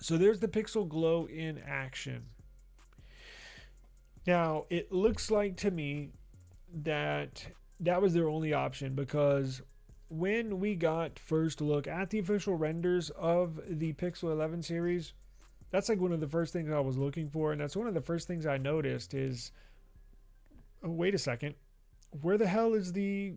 So there's the Pixel Glow in action. Now, it looks like to me that that was their only option, because when we got first look at the official renders of the Pixel 11 series, that's like one of the first things I was looking for, and that's one of the first things I noticed is, oh, wait a second, where the hell is the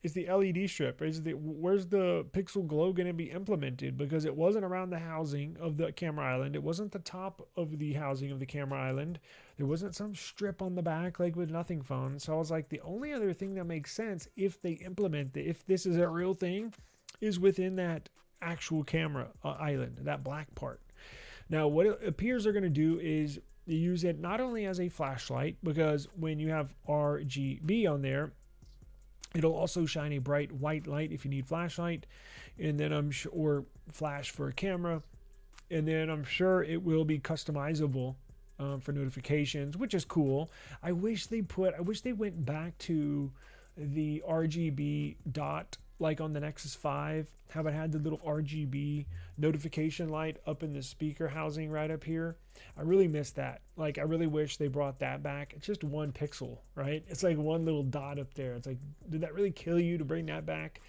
LED strip? Where's the Pixel Glow going to be implemented? Because it wasn't around the housing of the camera island. It wasn't the top of the housing of the camera island. There wasn't some strip on the back like with Nothing Phone. So I was like, the only other thing that makes sense if they implement it, if this is a real thing, is within that actual camera island, that black part. Now, what it appears they're going to do is use it not only as a flashlight, because when you have RGB on there, it'll also shine a bright white light if you need flashlight, and then I'm sure, or flash for a camera, and then I'm sure it will be customizable for notifications, which is cool. I wish they went back to the RGB dot like on the Nexus 5, how it had the little RGB notification light up in the speaker housing right up here. I really miss that. Like, I really wish they brought that back. It's just one pixel, right? It's like one little dot up there. It's like, did that really kill you to bring that back?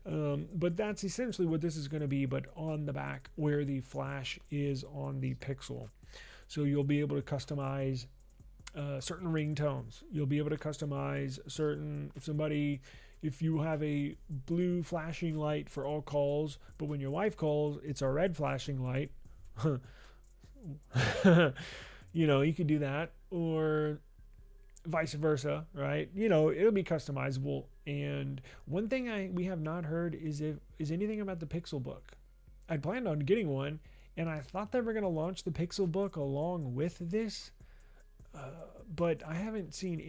But that's essentially what this is going to be, but on the back where the flash is on the Pixel. So you'll be able to customize certain ringtones. You'll be able to customize certain, if you have a blue flashing light for all calls, but when your wife calls, it's a red flashing light. You could do that, or vice versa, right? It'll be customizable. And one thing we have not heard is anything about the Pixel Book. I'd planned on getting one, and I thought they were going to launch the Pixel Book along with this. But I haven't seen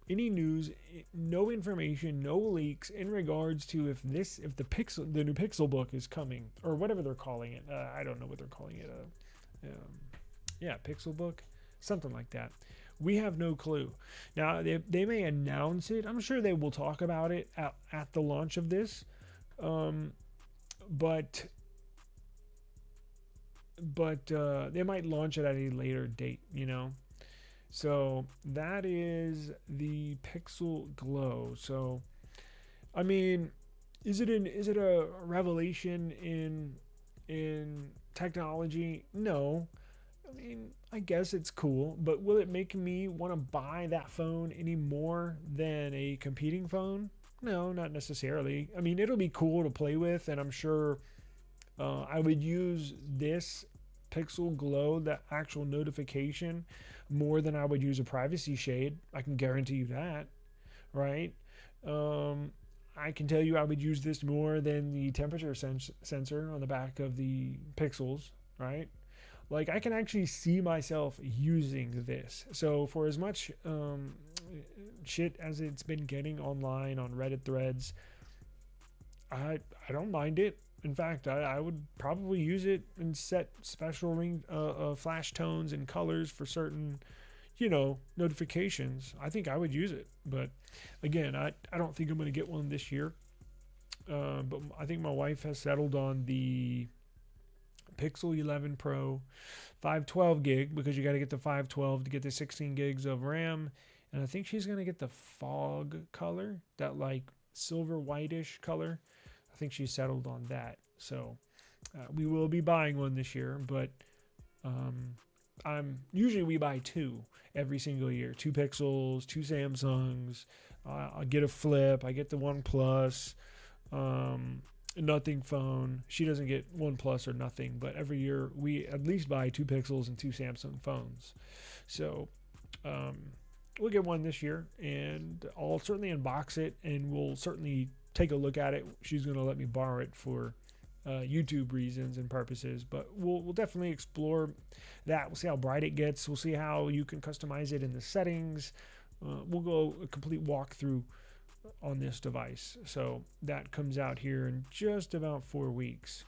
any news, no information, no leaks in regards to if the new Pixel Book is coming, or whatever they're calling it. I don't know what they're calling it. Pixel Book, something like that. We have no clue. Now they may announce it. I'm sure they will talk about it at the launch of this, but they might launch it at a later date. So that is the Pixel Glow. So, I mean, is it a revelation in technology? No. I mean, I guess it's cool, but will it make me want to buy that phone any more than a competing phone? No, not necessarily. I mean, it'll be cool to play with, and I'm sure I would use this Pixel Glow, the actual notification, more than I would use a privacy shade. I can guarantee you that, right? I can tell you I would use this more than the temperature sensor on the back of the Pixels, right? Like, I can actually see myself using this. So for as much shit as it's been getting online on Reddit threads, I don't mind it. In fact, I would probably use it and set special flash tones and colors for certain, notifications. I think I would use it. But again, I don't think I'm going to get one this year. But I think my wife has settled on the Pixel 11 Pro 512 gig, because you got to get the 512 to get the 16 gigs of RAM. And I think she's going to get the fog color, that like silver whitish color. I think she settled on that. So we will be buying one this year, but usually we buy two every single year. 2 Pixels, 2 Samsungs. I get a Flip. I get the OnePlus. Nothing phone. She doesn't get OnePlus or nothing, but every year we at least buy 2 Pixels and 2 Samsung phones. So we'll get one this year, and I'll certainly unbox it, and we'll certainly take a look at it. She's going to let me borrow it for YouTube reasons and purposes, but we'll definitely explore that. We'll see how bright it gets. We'll see how you can customize it in the settings. We'll go a complete walkthrough on this device. So that comes out here in just about 4 weeks.